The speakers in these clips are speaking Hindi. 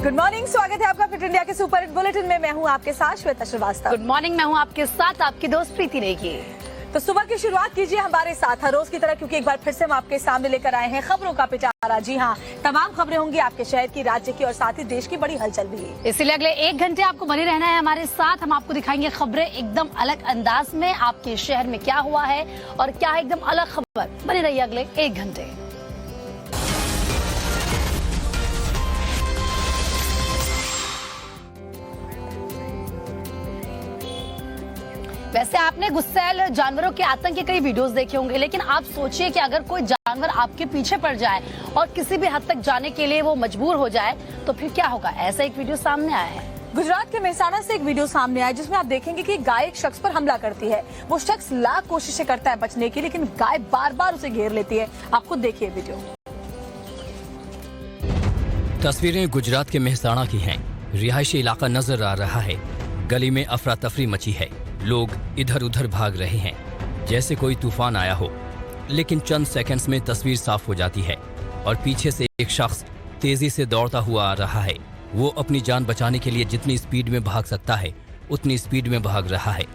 गुड मॉर्निंग, स्वागत है आपका फिट इंडिया के सुपर हिट बुलेटिन में। मैं हूं आपके साथ श्वेता श्रीवास्तव। गुड मॉर्निंग, मैं हूं आपके साथ आपकी दोस्त प्रीति नेगी। तो सुबह की शुरुआत कीजिए हमारे साथ हर रोज की तरह, क्योंकि एक बार फिर से हम आपके सामने लेकर आए हैं खबरों का पिटारा। जी हाँ, तमाम खबरें होंगी आपके शहर की, राज्य की और साथ ही देश की बड़ी हलचल भी। इसीलिए अगले 1 घंटे आपको बने रहना है हमारे साथ। हम आपको दिखाएंगे खबरें एकदम अलग अंदाज में, आपके शहर में क्या हुआ है और क्या है एकदम अलग खबर। बने रहिए अगले 1 घंटे। वैसे आपने गुस्सैल जानवरों के आतंक के कई वीडियोस देखे होंगे, लेकिन आप सोचिए कि अगर कोई जानवर आपके पीछे पड़ जाए और किसी भी हद तक जाने के लिए वो मजबूर हो जाए तो फिर क्या होगा। ऐसा एक वीडियो सामने आया है। गुजरात के मेहसाणा से एक वीडियो सामने आया जिसमें आप देखेंगे कि गाय एक शख्स पर हमला करती है। वो शख्स लाख कोशिशें करता है बचने की, लेकिन गाय बार बार उसे घेर लेती है। आप खुद देखिए वीडियो। तस्वीरें गुजरात के मेहसाणा की हैं। रिहायशी इलाका नजर आ रहा है। गली में अफरा तफरी मची है। लोग इधर उधर भाग रहे हैं जैसे कोई तूफान आया हो। लेकिन चंद सेकंड्स में तस्वीर साफ हो जाती है और पीछे से एक शख्स तेजी से दौड़ता हुआ आ रहा है। वो अपनी जान बचाने के लिए जितनी स्पीड में भाग सकता है उतनी स्पीड में भाग रहा है।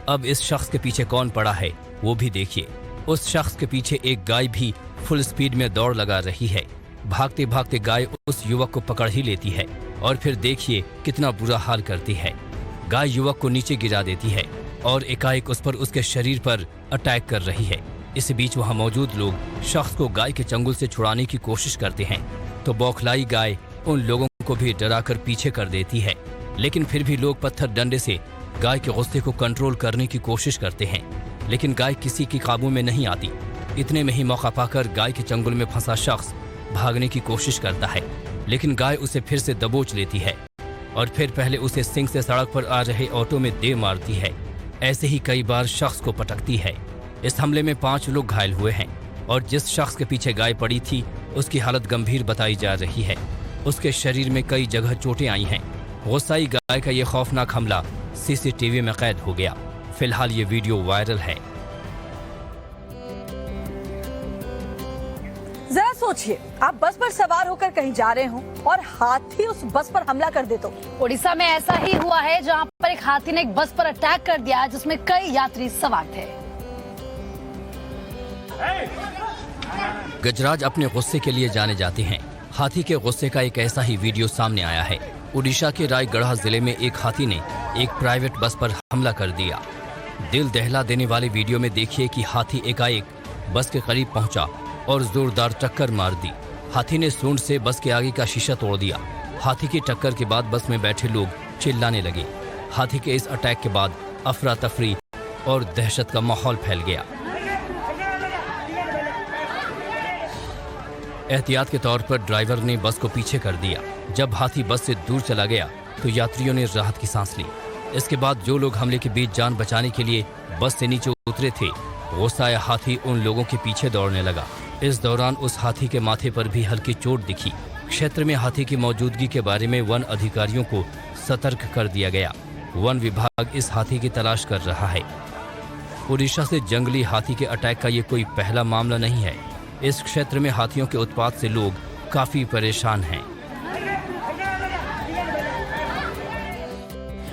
अब इस शख्स के पीछे कौन पड़ा है वो भी देखिए। उस शख्स के पीछे एक गाय भी फुल स्पीड में दौड़ लगा रही है। भागते भागते गाय उस युवक को पकड़ ही लेती है और फिर देखिए कितना बुरा हाल करती है। गाय युवक को नीचे गिरा देती है और एकाएक उस पर उसके शरीर पर अटैक कर रही है। इस बीच वहां मौजूद लोग शख्स को गाय के चंगुल से छुड़ाने की कोशिश करते हैं तो बौखलाई गाय उन लोगों को भी डराकर पीछे कर देती है। लेकिन फिर भी लोग पत्थर डंडे से गाय के गुस्से को कंट्रोल करने की कोशिश करते हैं, लेकिन गाय किसी की काबू में नहीं आती। इतने में ही मौका पाकर गाय के चंगुल में फंसा शख्स भागने की कोशिश करता है, लेकिन गाय उसे फिर से दबोच लेती है और फिर पहले उसे सिंग से सड़क पर आ रहे ऑटो में दे मारती है। ऐसे ही कई बार शख्स को पटकती है। इस हमले में 5 लोग घायल हुए हैं और जिस शख्स के पीछे गाय पड़ी थी उसकी हालत गंभीर बताई जा रही है। उसके शरीर में कई जगह चोटें आई हैं। गुस्साई गाय का ये खौफनाक हमला सीसीटीवी में कैद हो गया। फिलहाल ये वीडियो वायरल है। जरा सोचिए, आप बस पर सवार होकर कहीं जा रहे हो और हाथी उस बस पर हमला कर दे तो। उड़ीसा में ऐसा ही हुआ है, जहां पर एक हाथी ने एक बस पर अटैक कर दिया जिसमें कई यात्री सवार थे। गजराज अपने गुस्से के लिए जाने जाते हैं। हाथी के गुस्से का एक ऐसा ही वीडियो सामने आया है। उड़ीसा के रायगढ़ जिले में एक हाथी ने एक प्राइवेट बस पर हमला कर दिया। दिल दहला देने वाले वीडियो में देखिए कि हाथी एकाएक बस के करीब पहुंचा और जोरदार टक्कर मार दी। हाथी ने सूंड से बस के आगे का शीशा तोड़ दिया। हाथी की टक्कर के बाद बस में बैठे लोग चिल्लाने लगे। हाथी के इस अटैक के बाद अफरा तफरी और दहशत का माहौल फैल गया। एहतियात के तौर पर ड्राइवर ने बस को पीछे कर दिया। जब हाथी बस से दूर चला गया तो यात्रियों ने राहत की सांस ली। इसके बाद जो लोग हमले के बीच जान बचाने के लिए बस से नीचे उतरे थे, गुस्साया हाथी उन लोगों के पीछे दौड़ने लगा। इस दौरान उस हाथी के माथे पर भी हल्की चोट दिखी। क्षेत्र में हाथी की मौजूदगी के बारे में वन अधिकारियों को सतर्क कर दिया गया। वन विभाग इस हाथी की तलाश कर रहा है। उड़ीसा से जंगली हाथी के अटैक का ये कोई पहला मामला नहीं है। इस क्षेत्र में हाथियों के उत्पात से लोग काफी परेशान हैं।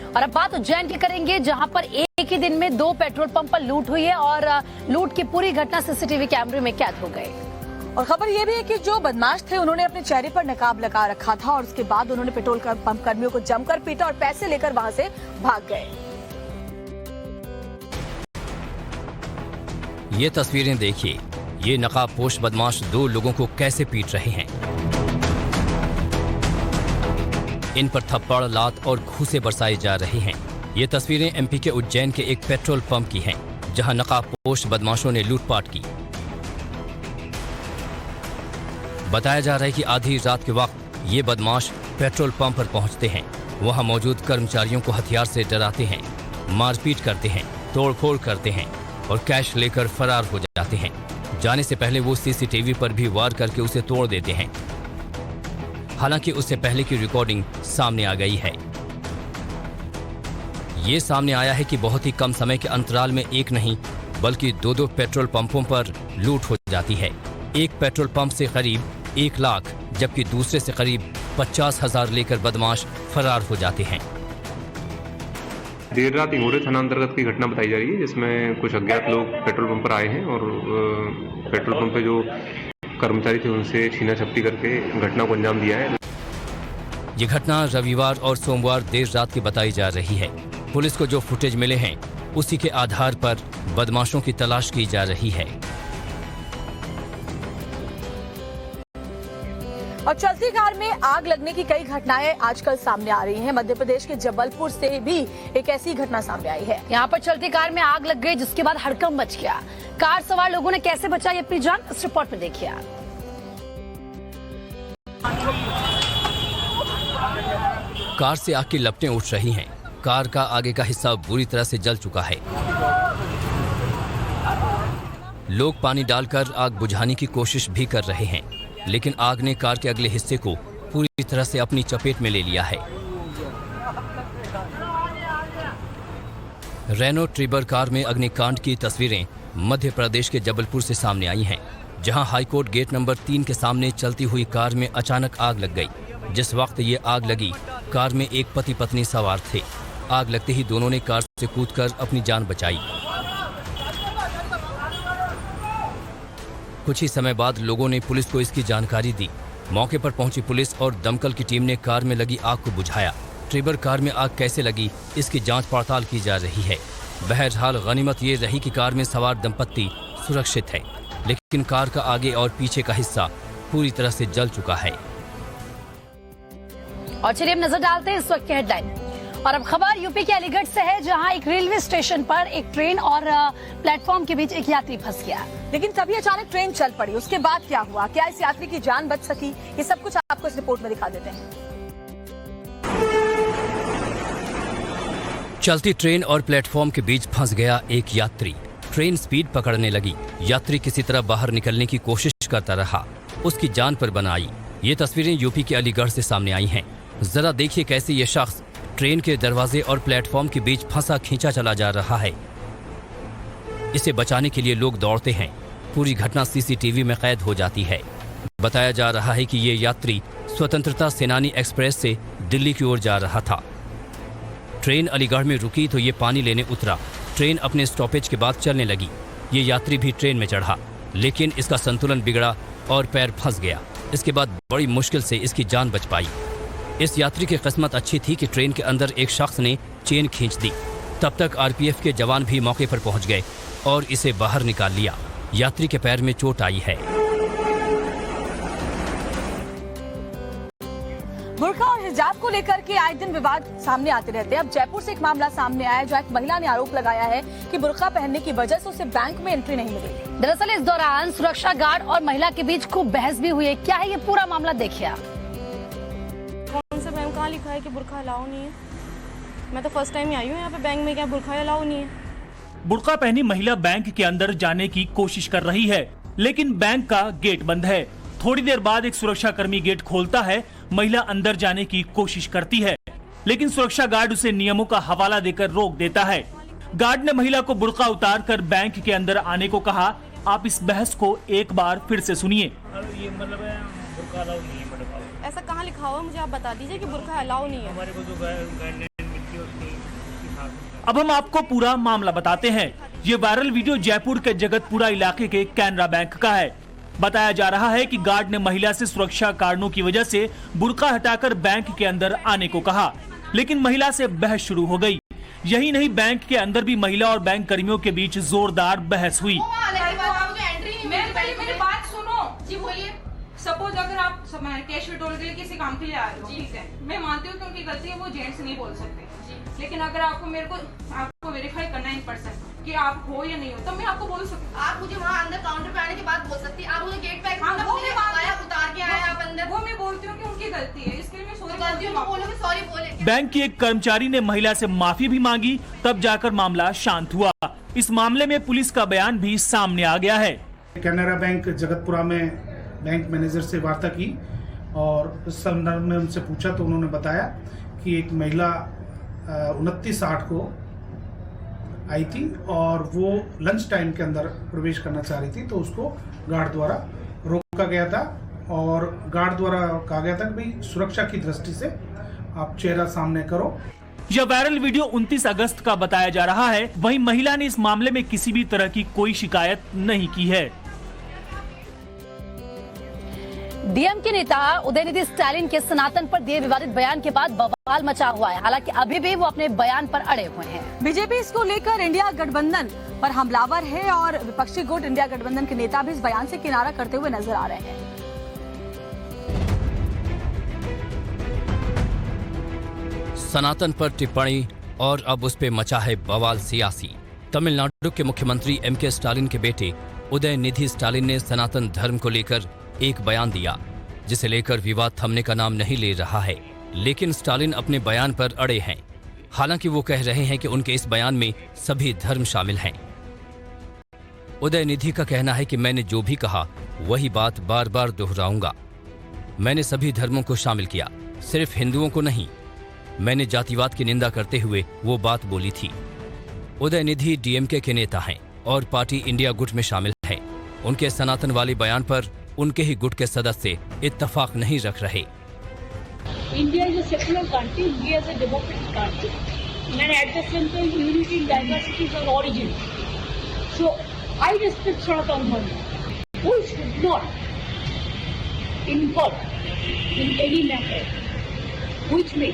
और अब बात उज्जैन की करेंगे, जहां पर एक ही दिन में 2 पेट्रोल पंप पर लूट हुई है और लूट की पूरी घटना सीसीटीवी कैमरे में कैद हो गई। और खबर ये भी है कि जो बदमाश थे उन्होंने अपने चेहरे पर नकाब लगा रखा था और उसके बाद उन्होंने पेट्रोल पंप कर्मियों को जमकर पीटा और पैसे लेकर वहां से भाग गए। ये तस्वीरें देखिए। ये नकाबपोश बदमाश 2 लोगों को कैसे पीट रहे हैं। इन पर थप्पड़, लात और घूंसे बरसाए जा रहे हैं। ये तस्वीरें एमपी के उज्जैन के एक पेट्रोल पंप की हैं, जहां नकाबपोश बदमाशों ने लूटपाट की। बताया जा रहा है कि आधी रात के वक्त ये बदमाश पेट्रोल पंप पर पहुंचते हैं। वहां मौजूद कर्मचारियों को हथियार से डराते हैं, मारपीट करते हैं, तोड़फोड़ करते हैं और कैश लेकर फरार हो जाते हैं। जाने से पहले वो सीसीटीवी पर भी वार करके उसे तोड़ देते हैं। हालांकि उससे पहले की रिकॉर्डिंग सामने आ गई है। ये सामने आया है कि बहुत ही कम समय के अंतराल में एक नहीं बल्कि 2 पेट्रोल पंपों पर लूट हो जाती है। एक पेट्रोल पंप से करीब 1 लाख जबकि दूसरे से करीब 50,000 लेकर बदमाश फरार हो जाते हैं। देर रात इंगोरे थाना अंतर्गत की घटना बताई जा रही है, जिसमें कुछ अज्ञात लोग पेट्रोल पंप पर आए हैं और पेट्रोल पंप पे जो कर्मचारी थे उनसे छीना झपटी करके घटना को अंजाम दिया है। ये घटना रविवार और सोमवार देर रात की बताई जा रही है। पुलिस को जो फुटेज मिले हैं उसी के आधार पर बदमाशों की तलाश की जा रही है। और चलती कार में आग लगने की कई घटनाएं आजकल सामने आ रही हैं। मध्य प्रदेश के जबलपुर से भी एक ऐसी घटना सामने आई है। यहाँ पर चलती कार में आग लग गई, जिसके बाद हड़कंप मच गया। कार सवार लोगों ने कैसे बचाई अपनी जान, इस रिपोर्ट में देखिए। कार से आग की लपटें उठ रही हैं। कार का आगे का हिस्सा बुरी तरह से जल चुका है। लोग पानी डालकर आग बुझाने की कोशिश भी कर रहे हैं, लेकिन आग ने कार के अगले हिस्से को पूरी तरह से अपनी चपेट में ले लिया है। रेनो ट्रिबर कार में अग्निकांड की तस्वीरें मध्य प्रदेश के जबलपुर से सामने आई हैं, जहां हाईकोर्ट गेट नंबर 3 के सामने चलती हुई कार में अचानक आग लग गई। जिस वक्त ये आग लगी, कार में एक पति पत्नी सवार थे। आग लगते ही दोनों ने कार से कूदकर अपनी जान बचाई। कुछ ही समय बाद लोगों ने पुलिस को इसकी जानकारी दी। मौके पर पहुंची पुलिस और दमकल की टीम ने कार में लगी आग को बुझाया। ट्रिबर कार में आग कैसे लगी, इसकी जांच पड़ताल की जा रही है। बहरहाल गनीमत ये रही कि कार में सवार दंपत्ति सुरक्षित है, लेकिन कार का आगे और पीछे का हिस्सा पूरी तरह से जल चुका है। और चलिए अब नजर डालते हैं इस वक्त की हेडलाइन। और अब खबर यूपी के अलीगढ़ से है, जहां एक रेलवे स्टेशन पर एक ट्रेन और प्लेटफॉर्म के बीच एक यात्री फंस गया। लेकिन तभी अचानक ट्रेन चल पड़ी। उसके बाद क्या हुआ, क्या इस यात्री की जान बच सकी, ये सब कुछ आपको इस रिपोर्ट में दिखा देते हैं। चलती ट्रेन और प्लेटफॉर्म के बीच फंस गया एक यात्री। ट्रेन स्पीड पकड़ने लगी। यात्री किसी तरह बाहर निकलने की कोशिश करता रहा। उसकी जान पर बन आई। ये तस्वीरें यूपी के अलीगढ़ से सामने आई हैं। जरा देखिए कैसे ये शख्स ट्रेन के दरवाजे और प्लेटफॉर्म के बीच फंसा खींचा चला जा रहा है। इसे बचाने के लिए लोग दौड़ते हैं। पूरी घटना सीसीटीवी में कैद हो जाती है। बताया जा रहा है कि ये यात्री स्वतंत्रता सेनानी एक्सप्रेस से दिल्ली की ओर जा रहा था। ट्रेन अलीगढ़ में रुकी तो ये पानी लेने उतरा। ट्रेन अपने स्टॉपेज के बाद चलने लगी। ये यात्री भी ट्रेन में चढ़ा, लेकिन इसका संतुलन बिगड़ा और पैर फंस गया। इसके बाद बड़ी मुश्किल से इसकी जान बच पाई। इस यात्री की किस्मत अच्छी थी कि ट्रेन के अंदर एक शख्स ने चेन खींच दी। तब तक आरपीएफ के जवान भी मौके पर पहुंच गए और इसे बाहर निकाल लिया। यात्री के पैर में चोट आई है। बुर्का और हिजाब को लेकर के आए दिन विवाद सामने आते रहते हैं। अब जयपुर से एक मामला सामने आया है, जहां एक महिला ने आरोप लगाया है कि बुर्का पहनने की वजह से उसे बैंक में एंट्री नहीं मिली। दरअसल इस दौरान सुरक्षा गार्ड और महिला के बीच खूब बहस भी हुई है। क्या है ये पूरा मामला, देखिए आप। कौन सा बैंक, कहाँ लिखा है कि बुर्का अलाउ नहीं है? मैं तो फर्स्ट टाइम ही आई हूँ यहाँ पे बैंक में, क्या बुर्का अलाउ नहीं है? बुर्का पहनी महिला बैंक के अंदर जाने की कोशिश कर रही है, लेकिन बैंक का गेट बंद है। थोड़ी देर बाद एक सुरक्षा कर्मी गेट खोलता है। महिला अंदर जाने की कोशिश करती है, लेकिन सुरक्षा गार्ड उसे नियमों का हवाला देकर रोक देता है। गार्ड ने महिला को बुर्का उतार कर बैंक के अंदर आने को कहा। आप इस बहस को एक बार फिर से सुनिए। ऐसा कहाँ लिखा हुआ है, मुझे आप बता दीजिए कि बुर्का अलाउ नहीं है। हमारे को जो गाइडलाइन मिलती है उसकी। अब हम आपको पूरा मामला बताते हैं। ये वायरल वीडियो जयपुर के जगतपुरा इलाके के कैनरा बैंक का है। बताया जा रहा है कि गार्ड ने महिला से सुरक्षा कारणों की वजह से बुर्का हटाकर बैंक के अंदर आने को कहा, लेकिन महिला से बहस शुरू हो गई। यही नहीं, बैंक के अंदर भी महिला और बैंक कर्मियों के बीच जोरदार बहस हुई। मेरी बात सुनो जी, बोलिए। सपोज अगर आप कैश विड्रॉल के लिए किसी काम के लिए आ रहे हो, ठीक है, मैं मानती हूँ कि उनकी गलती है, वो जेंट्स नहीं बोल सकते, लेकिन अगर आपको वेरीफाई करना है इन पर्सन कि आप हो या नहीं हो, तब मैं आपको बोल सकती हूँ। आप मुझे वहाँ अंदर काउंटर पे आने के बाद बोल सकती हैं। आप मुझे गेट पे उतार के आए आप अंदर, वो मैं बोलती हूँ कि उनकी गलती है, इसके लिए मैं सॉरी गलती बोलोगे, सॉरी बोले। बैंक के एक कर्मचारी ने महिला से माफी भी मांगी, तब जाकर मामला शांत हुआ। इस मामले में पुलिस का बयान भी सामने आ गया है। कैनरा बैंक जगतपुरा में बैंक मैनेजर से वार्ता की और इस संदर्भ में उनसे पूछा तो उन्होंने बताया कि एक महिला 29/8 को आई थी और वो लंच टाइम के अंदर प्रवेश करना चाह रही थी, तो उसको गार्ड द्वारा रोका गया था और गार्ड द्वारा कहा गया था कि भाई सुरक्षा की दृष्टि से आप चेहरा सामने करो। यह वायरल वीडियो 29 अगस्त का बताया जा रहा है। वहीं महिला ने इस मामले में किसी भी तरह की कोई शिकायत नहीं की है। डीएम के नेता उदयनिधि स्टालिन के सनातन पर दिए विवादित बयान के बाद बवाल मचा हुआ है। हालांकि अभी भी वो अपने बयान पर अड़े हुए हैं। बीजेपी इसको लेकर इंडिया गठबंधन पर हमलावर है और विपक्षी गुट इंडिया गठबंधन के नेता भी इस बयान से किनारा करते हुए नजर आ रहे हैं। सनातन पर टिप्पणी और अब उस पे मचा है बवाल सियासी। तमिलनाडु के मुख्यमंत्री एमके स्टालिन के बेटे उदयनिधि स्टालिन ने सनातन धर्म को लेकर एक बयान दिया, जिसे लेकर विवाद थमने का नाम नहीं ले रहा है। लेकिन स्टालिन अपने बयान पर अड़े हैं। हालांकि वो कह रहे हैं कि उनके इस बयान में सभी धर्म शामिल हैं। उदयनिधि का कहना है कि मैंने जो भी कहा वही बात बार बार दोहराऊंगा। मैंने सभी धर्मों को शामिल किया, सिर्फ हिंदुओं को नहीं। मैंने जातिवाद की निंदा करते हुए वो बात बोली थी। उदयनिधि डीएमके के नेता हैं और पार्टी इंडिया गुट में शामिल है। उनके सनातन वाले बयान पर उनके ही गुट के सदस्य इत्तेफाक नहीं रख रहे। India is a secular country, India is a democratic country, and at the same time unity and diversity is our origin. So I respect Sanatana Dharma. We should not involve in any matter which may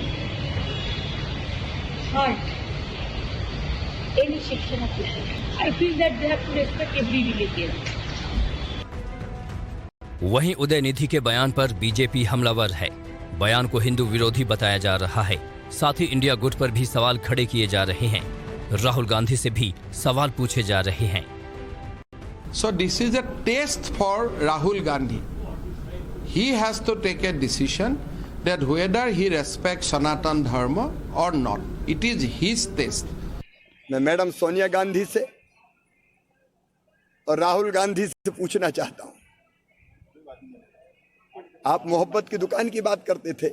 hurt any section of people. I feel that they have to respect every religion. वहीं उदयनिधि के बयान पर बीजेपी हमलावर है। बयान को हिंदू विरोधी बताया जा रहा है। साथ ही इंडिया गुट पर भी सवाल खड़े किए जा रहे हैं। राहुल गांधी से भी सवाल पूछे जा रहे हैं। So this is a test for Rahul Gandhi. He has to take a decision that whether he respects Sanatan Dharma or not. It is his test. मैं मैडम सोनिया गांधी से और राहुल गांधी से पूछना चाहता हूं, आप मोहब्बत की दुकान की बात करते थे,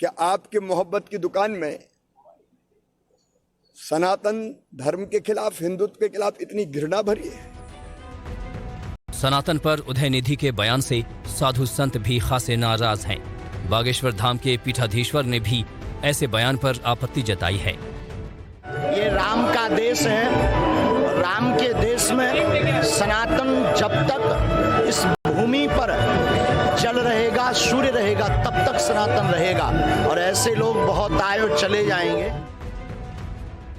क्या आपके मोहब्बत की दुकान में सनातन धर्म के खिलाफ, हिंदुत्व के खिलाफ इतनी घृणा भरी है? सनातन पर उदयनिधि के बयान से साधु संत भी खासे नाराज हैं। बागेश्वर धाम के पीठाधीश्वर ने भी ऐसे बयान पर आपत्ति जताई है। ये राम का देश है। राम के देश में सनातन जब तक इस भूमि पर जल रहेगा, सूर्य रहेगा, तब तक सनातन रहेगा और ऐसे लोग बहुत आए और चले जाएंगे।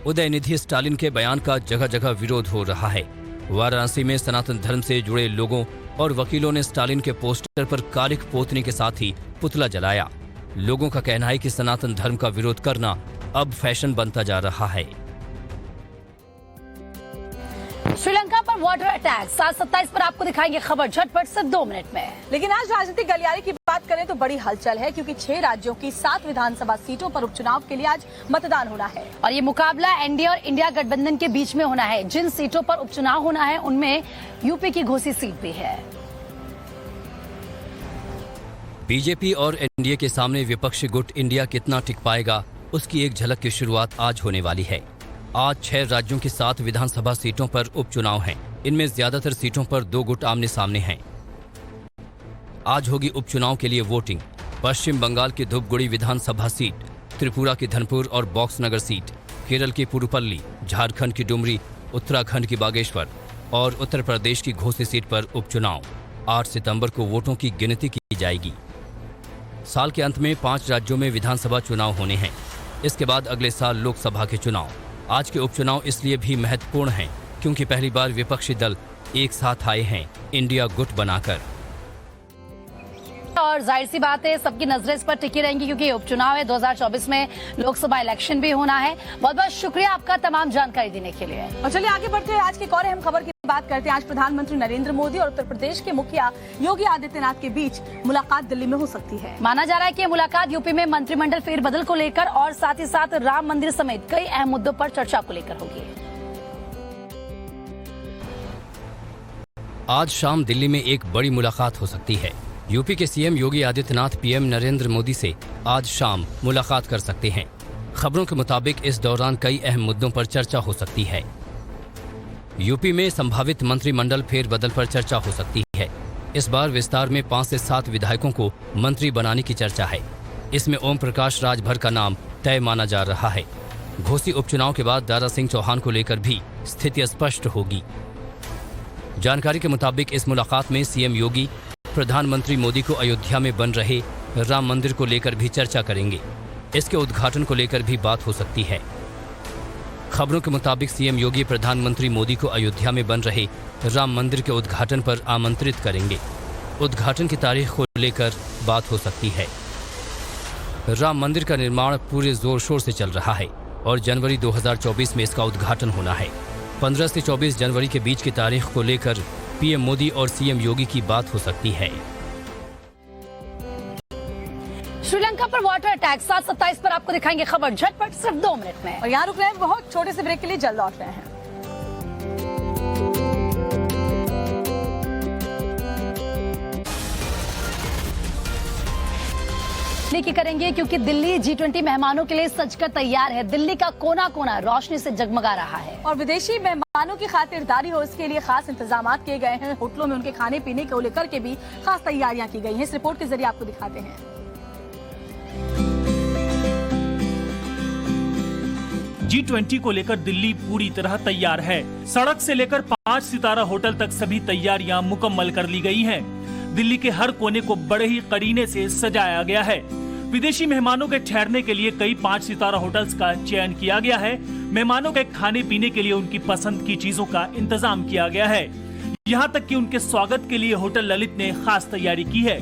उदयनिधि स्टालिन के बयान का जगह जगह विरोध हो रहा है। वाराणसी में सनातन धर्म से जुड़े लोगों और वकीलों ने स्टालिन के पोस्टर पर कालिख पोतने के साथ ही पुतला जलाया। लोगों का कहना है कि सनातन धर्म का विरोध करना अब फैशन बनता जा रहा है। श्रीलंका पर वाटर अटैक 7/27 पर आपको दिखाएंगे खबर झटपट से 2 मिनट में। लेकिन आज राजनीतिक गलियारे की बात करें तो बड़ी हलचल है, क्योंकि 6 राज्यों की 7 विधानसभा सीटों पर उपचुनाव के लिए आज मतदान होना है और ये मुकाबला एनडीए और इंडिया गठबंधन के बीच में होना है। जिन सीटों पर उपचुनाव होना है उनमें यूपी की घोसी सीट भी है। बीजेपी और एनडीए के सामने विपक्षी गुट इंडिया कितना टिक पाएगा, उसकी एक झलक की शुरुआत आज होने वाली है। आज 6 राज्यों की 7 विधानसभा सीटों पर उपचुनाव हैं। इनमें ज्यादातर सीटों पर 2 गुट आमने सामने हैं। आज होगी उपचुनाव के लिए वोटिंग। पश्चिम बंगाल की धूपगुड़ी विधानसभा सीट, त्रिपुरा की धनपुर और बॉक्सनगर सीट, केरल की पुरुपल्ली, झारखंड की डुमरी, उत्तराखंड की बागेश्वर और उत्तर प्रदेश की घोसी सीट पर उपचुनाव। 8 सितंबर को वोटों की गिनती की जाएगी। साल के अंत में 5 राज्यों में विधानसभा चुनाव होने हैं। इसके बाद अगले साल लोकसभा के चुनाव। आज के उपचुनाव इसलिए भी महत्वपूर्ण हैं क्योंकि पहली बार विपक्षी दल एक साथ आए हैं इंडिया गुट बनाकर। और जाहिर सी बात है सबकी नजरें इस पर टिकी रहेंगी क्योंकि उपचुनाव है। 2024 में लोकसभा इलेक्शन भी होना है। बहुत बहुत शुक्रिया आपका तमाम जानकारी देने के लिए। और चलिए आगे बढ़ते हैं। आज की एक और अहम खबर की बात करते हैं। आज प्रधानमंत्री नरेंद्र मोदी और उत्तर प्रदेश के मुखिया योगी आदित्यनाथ के बीच मुलाकात दिल्ली में हो सकती है। माना जा रहा है कि मुलाकात यूपी में मंत्रिमंडल फेरबदल को लेकर और साथ ही साथ राम मंदिर समेत कई अहम मुद्दों पर चर्चा को लेकर होगी। आज शाम दिल्ली में एक बड़ी मुलाकात हो सकती है। यूपी के सीएम योगी आदित्यनाथ पीएम नरेंद्र मोदी से आज शाम मुलाकात कर सकते हैं। खबरों के मुताबिक इस दौरान कई अहम मुद्दों पर चर्चा हो सकती है। यूपी में संभावित मंत्रिमंडल फेरबदल पर चर्चा हो सकती है। इस बार विस्तार में 5 से 7 विधायकों को मंत्री बनाने की चर्चा है। इसमें ओम प्रकाश राजभर का नाम तय माना जा रहा है। घोसी उपचुनाव के बाद दारा सिंह चौहान को लेकर भी स्थिति स्पष्ट होगी। जानकारी के मुताबिक इस मुलाकात में सीएम योगी प्रधानमंत्री मोदी को अयोध्या में बन रहे राम मंदिर को लेकर भी चर्चा करेंगे। इसके उद्घाटन को लेकर भी बात हो सकती है। खबरों के मुताबिक सीएम योगी प्रधानमंत्री मोदी को अयोध्या में बन रहे राम मंदिर के उद्घाटन पर आमंत्रित करेंगे। उद्घाटन की तारीख को लेकर बात हो सकती है। राम मंदिर का निर्माण पूरे जोर शोर से चल रहा है और जनवरी 2024 में इसका उद्घाटन होना है। 15 से 24 जनवरी के बीच की तारीख को लेकर पीएम मोदी और सीएम योगी की बात हो सकती है। श्रीलंका पर वाटर अटैक 7/27 पर आपको दिखाएंगे खबर झटपट सिर्फ 2 मिनट में। और यहाँ रुक रहे हैं, बहुत छोटे से ब्रेक के लिए जल्द लौट रहे हैं। की करेंगे क्योंकि दिल्ली G20 मेहमानों के लिए सजकर तैयार है। दिल्ली का कोना कोना रोशनी से जगमगा रहा है और विदेशी मेहमानों की खातिरदारी हो, इसके लिए खास इंतजाम किए गए हैं। होटलों में उनके खाने पीने को लेकर के भी खास तैयारियां की गई हैं। इस रिपोर्ट के जरिए आपको दिखाते हैं। G20 को लेकर दिल्ली पूरी तरह तैयार है। सड़क से लेकर 5 सितारा होटल तक सभी तैयारियां मुकम्मल कर ली गई हैं। दिल्ली के हर कोने को बड़े ही करीने से सजाया गया है। विदेशी मेहमानों के ठहरने के लिए कई 5 सितारा होटल्स का चयन किया गया है। मेहमानों के खाने पीने के लिए उनकी पसंद की चीजों का इंतजाम किया गया है। यहाँ तक कि उनके स्वागत के लिए होटल ललित ने खास तैयारी की है।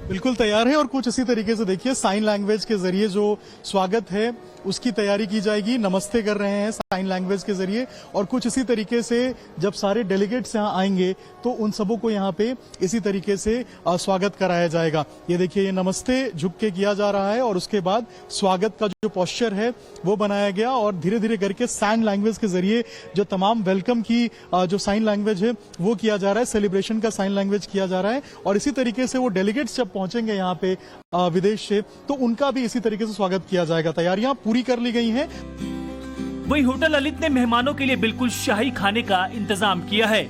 बिल्कुल तैयार है और कुछ इसी तरीके से देखिए साइन लैंग्वेज के जरिए जो स्वागत है उसकी तैयारी की जाएगी। नमस्ते कर रहे हैं साइन लैंग्वेज के जरिए और कुछ इसी तरीके से जब सारे डेलीगेट्स यहाँ आएंगे तो उन सबों को यहाँ पे इसी तरीके से स्वागत कराया जाएगा। ये देखिए ये नमस्ते झुक के किया जा रहा है और उसके बाद स्वागत का जो पोस्चर है वो बनाया गया और धीरे धीरे करके साइन लैंग्वेज के जरिए जो तमाम वेलकम की जो साइन लैंग्वेज है वो किया जा रहा है। सेलिब्रेशन का साइन लैंग्वेज किया जा रहा है और इसी तरीके से वो डेलीगेट्स जब पहुंचेंगे यहाँ पे विदेश से तो उनका भी इसी तरीके से स्वागत किया जाएगा। तैयारियां पूरी कर ली गई हैं। वहीं होटल ललित ने मेहमानों के लिए बिल्कुल शाही खाने का इंतजाम किया है।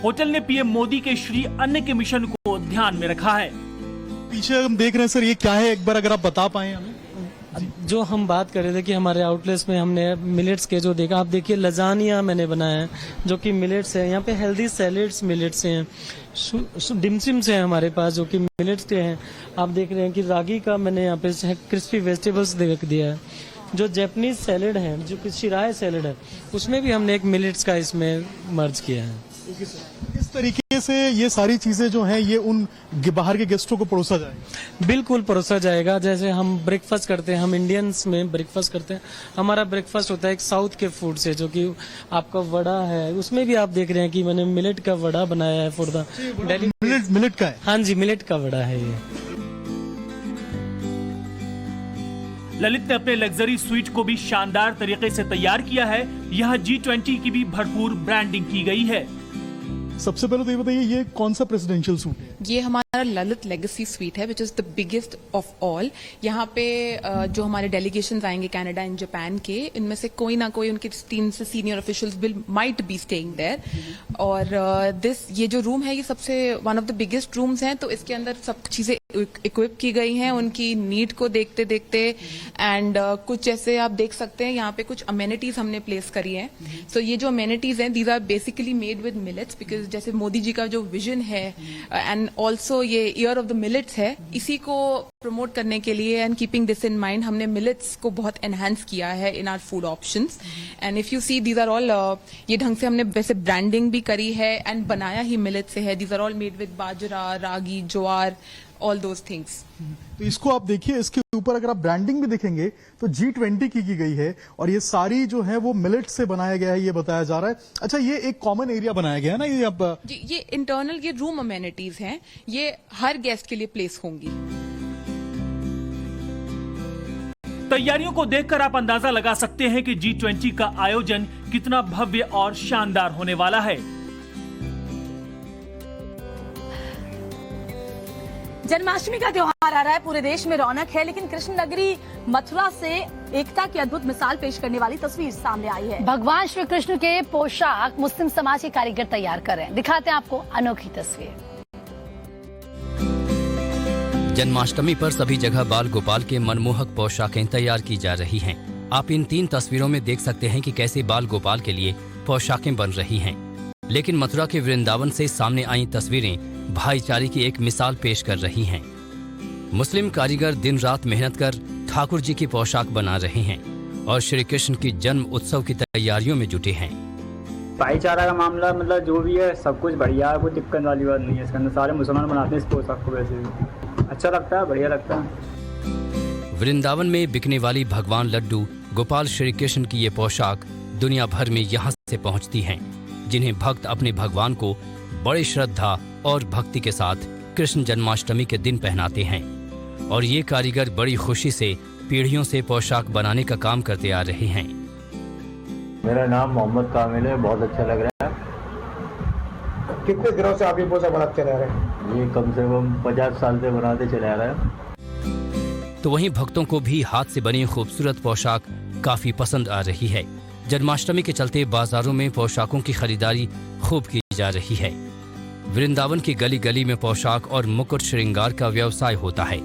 होटल ने पीएम मोदी के श्री अन्न के मिशन को ध्यान में रखा है। पीछे हम देख रहे हैं सर, ये क्या है, एक बार अगर आप बता पाए हमें। जो हम बात कर रहे थे कि हमारे आउटलेट्स में हमने मिलेट्स के जो देखा, आप देखिए लजानिया मैंने बनाया है जो कि मिलेट्स है। यहाँ पे हेल्दी सैलेड्स मिलेट्स हैं, डिमसिम्स हैं हमारे पास जो कि मिलेट्स के हैं। आप देख रहे हैं कि रागी का मैंने यहाँ पे क्रिस्पी वेजिटेबल्स देख दिया है। जो जैपनीज सैलेड है जो कि शिराय सैलेड है उसमें भी हमने एक मिलेट्स का इसमें मर्ज किया है। इस तरीके से ये सारी चीजें जो हैं ये उन बाहर के गेस्टों को परोसा जाएगा। बिल्कुल परोसा जाएगा। जैसे हम ब्रेकफास्ट करते हैं, हम इंडियंस में ब्रेकफास्ट करते हैं, हमारा ब्रेकफास्ट होता है एक साउथ के फूड से जो कि आपका वड़ा है। उसमें भी आप देख रहे हैं कि मैंने मिलेट का वड़ा बनाया है फॉर द दिल्ली। मिलेट का है? हाँ जी, मिलेट का वड़ा है ये। ललित ने अपने लग्जरी स्वीट को भी शानदार तरीके से तैयार किया है। यहाँ G20 की भी भरपूर ब्रांडिंग की गई है। सबसे पहले तो ये बताइए ये कौन सा प्रेसिडेंशियल सूट है? ये हमारा ललित लेगेसी स्वीट है which is the biggest of all. यहाँ पे जो हमारे डेलीगेशंस आएंगे कनाडा एंड जापान के, इनमें से कोई ना कोई उनके टीम से senior officials will might be staying there. और ये जो रूम है ये सबसे one of the biggest rooms हैं, तो इसके अंदर सब चीजें इक्विप की गई हैं उनकी नीड को देखते देखते। एंड कुछ जैसे आप देख सकते हैं यहाँ पे कुछ अमेनिटीज हमने प्लेस करी हैं। सो ये जो अमेनिटीज हैं these are basically made with millets because जैसे मोदी जी का जो विजन है एंड ऑल्सो ये ईयर ऑफ द मिलेट्स है, इसी को प्रमोट करने के लिए and keeping this in mind हमने मिलेट्स को बहुत एनहांस किया है in our food options. And if you see these are all ये ढंग से हमने वैसे ब्रांडिंग भी करी है एंड बनाया ही मिलेट से है। These are all made with bajra, ragi, jowar, all those things. तो इसको आप देखिए, इसके ऊपर अगर आप ब्रांडिंग भी देखेंगे तो G20 की गई है और ये सारी जो है वो मिलेट से बनाया गया है ये बताया जा रहा है। अच्छा, ये एक कॉमन एरिया बनाया गया है ना ये अब? ये इंटरनल ये रूम अमेनिटीज हैं, ये हर गेस्ट के लिए प्लेस होंगी। तैयारियों को देखकर आप अंदाजा लगा सकते हैं कि G20 का आयोजन कितना भव्य और शानदार होने वाला है। जन्माष्टमी का त्योहार आ रहा है, पूरे देश में रौनक है, लेकिन कृष्ण नगरी मथुरा से एकता की अद्भुत मिसाल पेश करने वाली तस्वीर सामने आई है। भगवान श्री कृष्ण के पोशाक मुस्लिम समाज के कारीगर तैयार कर रहे हैं। दिखाते हैं आपको अनोखी तस्वीर। जन्माष्टमी पर सभी जगह बाल गोपाल के मनमोहक पोशाकें तैयार की जा रही हैं। आप इन 3 तस्वीरों में देख सकते हैं कि कैसे बाल गोपाल के लिए पोशाकें बन रही हैं। लेकिन मथुरा के वृंदावन से सामने आई तस्वीरें भाईचारे की एक मिसाल पेश कर रही हैं। मुस्लिम कारीगर दिन रात मेहनत कर ठाकुर जी की पोशाक बना रहे हैं और श्री कृष्ण की जन्म उत्सव की तैयारियों में जुटे हैं। भाईचारा का मामला मतलब जो भी है सब कुछ बढ़िया है, कोई दिक्कत वाली बात नहीं है। इसके अंदर सारे मुसलमान बनाते हैं इस पोशाक को, वैसे भी अच्छा लगता है, बढ़िया लगता है। वृंदावन में बिकने वाली भगवान लड्डू गोपाल श्री कृष्ण की ये पोशाक दुनिया भर में यहाँ से पहुँचती हैं, जिन्हें भक्त अपने भगवान को बड़ी श्रद्धा और भक्ति के साथ कृष्ण जन्माष्टमी के दिन पहनाते हैं। और ये कारीगर बड़ी खुशी से पीढ़ियों से पोशाक बनाने का काम करते आ रहे हैं। मेरा नाम मोहम्मद कामिल है, बहुत अच्छा लग रहा है। कितने दिनों से आप ये पोशाक बनाते रह रहे हैं? ये कम से कम 50 साल से बनाते चले आ रहे हैं। तो वहीं भक्तों को भी हाथ से बनी खूबसूरत पोशाक काफी पसंद आ रही है। जन्माष्टमी के चलते बाजारों में पोशाकों की खरीदारी खूब की जा रही है। वृंदावन की गली गली में पोशाक और मुकुट श्रृंगार का व्यवसाय होता है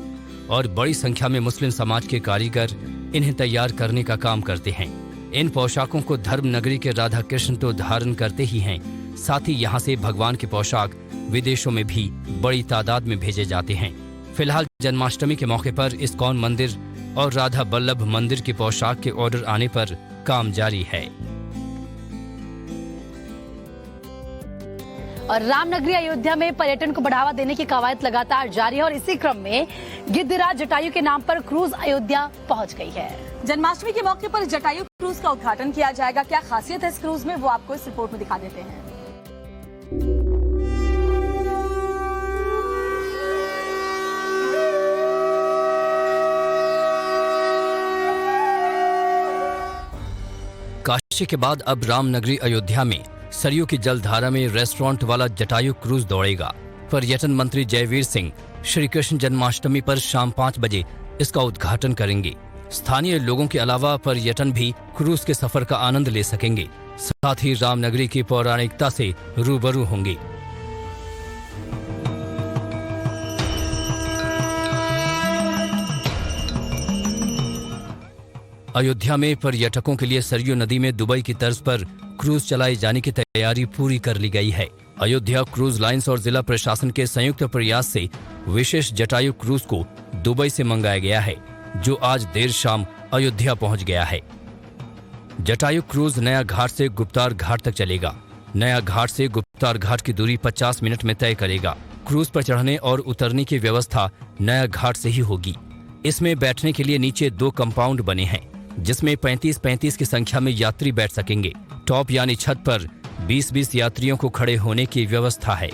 और बड़ी संख्या में मुस्लिम समाज के कारीगर इन्हें तैयार करने का काम करते हैं। इन पोशाकों को धर्म नगरी के राधा कृष्ण तो धारण करते ही हैं, साथ ही यहाँ से भगवान की पोशाक विदेशों में भी बड़ी तादाद में भेजे जाते हैं। फिलहाल जन्माष्टमी के मौके पर इस्कॉन मंदिर और राधा बल्लभ मंदिर की पोशाक के ऑर्डर आने पर काम जारी है। और रामनगरी अयोध्या में पर्यटन को बढ़ावा देने की कवायद लगातार जारी है और इसी क्रम में गिद्धिराज जटायु के नाम पर क्रूज अयोध्या पहुंच गई है। जन्माष्टमी के मौके पर जटायु क्रूज का उद्घाटन किया जाएगा। क्या खासियत है इस क्रूज में, वो आपको इस रिपोर्ट में दिखा देते हैं। काशी के बाद अब रामनगरी अयोध्या में सरयू की जलधारा में रेस्टोरेंट वाला जटायु क्रूज दौड़ेगा। पर्यटन मंत्री जयवीर सिंह श्री कृष्ण जन्माष्टमी पर शाम 5 बजे इसका उद्घाटन करेंगे। स्थानीय लोगों के अलावा पर्यटन भी क्रूज के सफर का आनंद ले सकेंगे, साथ ही रामनगरी की पौराणिकता से रूबरू होंगे। अयोध्या में पर्यटकों के लिए सरयू नदी में दुबई की तर्ज पर क्रूज चलाए जाने की तैयारी पूरी कर ली गई है। अयोध्या क्रूज लाइंस और जिला प्रशासन के संयुक्त प्रयास से विशेष जटायु क्रूज को दुबई से मंगाया गया है, जो आज देर शाम अयोध्या पहुंच गया है। जटायु क्रूज नया घाट से गुप्तार घाट तक चलेगा। नया घाट से गुप्तार घाट की दूरी 50 मिनट में तय करेगा। क्रूज पर चढ़ने और उतरने की व्यवस्था नया घाट से ही होगी। इसमें बैठने के लिए नीचे 2 कंपाउंड बने हैं, जिसमें 35-35 की संख्या में यात्री बैठ सकेंगे। टॉप यानी छत पर 20-20 यात्रियों को खड़े होने की व्यवस्था है।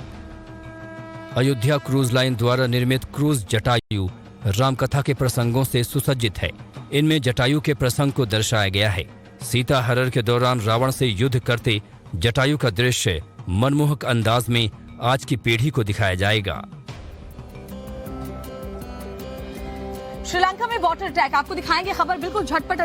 अयोध्या क्रूज लाइन द्वारा निर्मित क्रूज जटायु रामकथा के प्रसंगों से सुसज्जित है। इनमें जटायु के प्रसंग को दर्शाया गया है। सीता हरण के दौरान रावण से युद्ध करते जटायु का दृश्य मनमोहक अंदाज में आज की पीढ़ी को दिखाया जाएगा। श्रीलंका में वाटर अटैक, आपको दिखाएंगे खबर बिल्कुल झटपट